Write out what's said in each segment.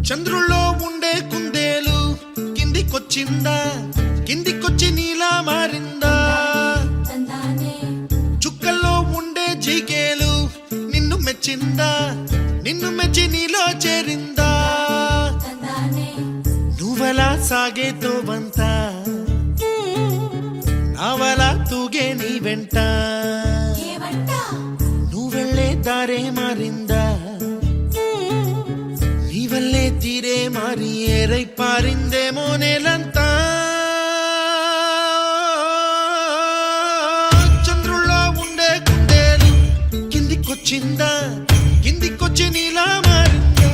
చంద్రుల్లో ఉండే కుందేలు కిందికొచ్చిందా, కిందికొచ్చి నీలా మారిందా? చుక్కల్లో ఉండే జీకేలు నిన్ను మెచ్చిందా, నిన్ను మెచ్చి నీలో చేరిందా? నువ్వలా సాగే తోవంత నావలా తూగే నీ వెంట, నువ్వెళ్ళే దారే మారిందా, నీ వల్లే తీరే మారి ఏరై పారిందేమో నేలంతా. చంద్రుల్లో ఉండే కుందేలు కిందికొచ్చిందా, కిందికొచ్చి నీలా మారిందా?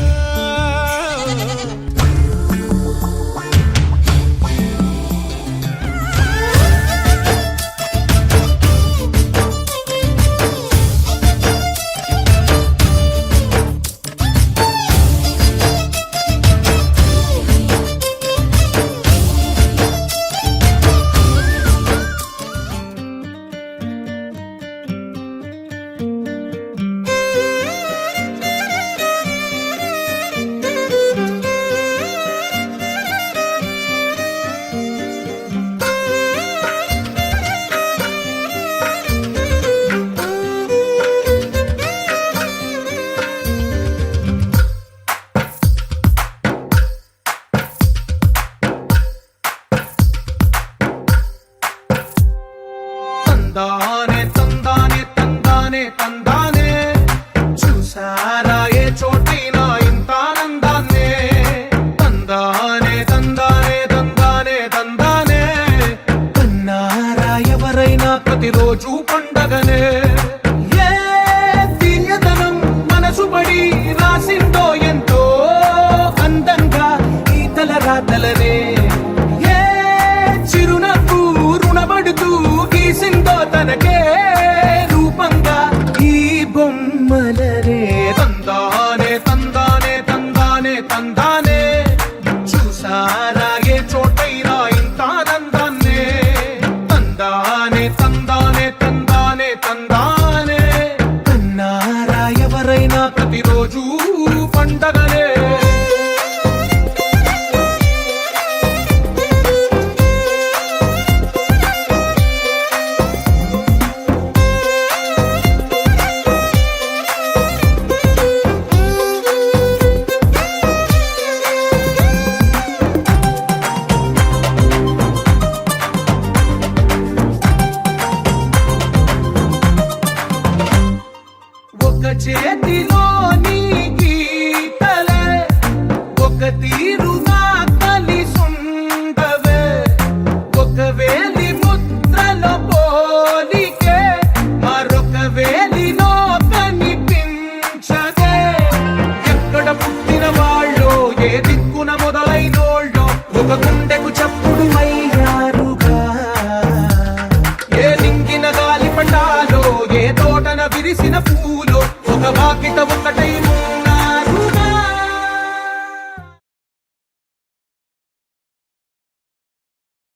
తందానే తందానే తందానే తందానే, చూసారా ఏ చోటైనా ఇంత ఆనందాన్నే. తందానే తందానే తందానే తందానే, కన్నారా ఎవరైనా ప్రతిరోజు పండగనే. ఏ తీయదనం మనసు పడి రాసిందో ఎంతో అందంగా ఈ తలరాతలనే. ఏ చిరునవ్వు రుణపడుతూ గీసిందో తనకే రూపంగా ఈ బొమ్మలనే. తందానే తందానే తందానే తందానే, చూసారా ఏ చోటైనా ఇంత ఆనందాన్నే. తందానే తందానే తందానే తందానే, కన్నారా ఎవరైనా ప్రతిరోజు పండగనే. ఒక చేతిలో నీ గీతలే, ఒక తీరుగా కలిసుండవే. ఒక వేలి ముద్రలో పోలికే మరొక వేలిలో కనిపించదే. ఎక్కడ పుట్టిన వాళ్ళో ఏ దిక్కున మొదలైనోళ్ళో ఒక గుండెకు చప్పుడు అయ్యారుగా. ఏ లింగిన గాలి పటాలో ఏ తోటన విరిసిన పూలో ఒక వాకిట ఒకటై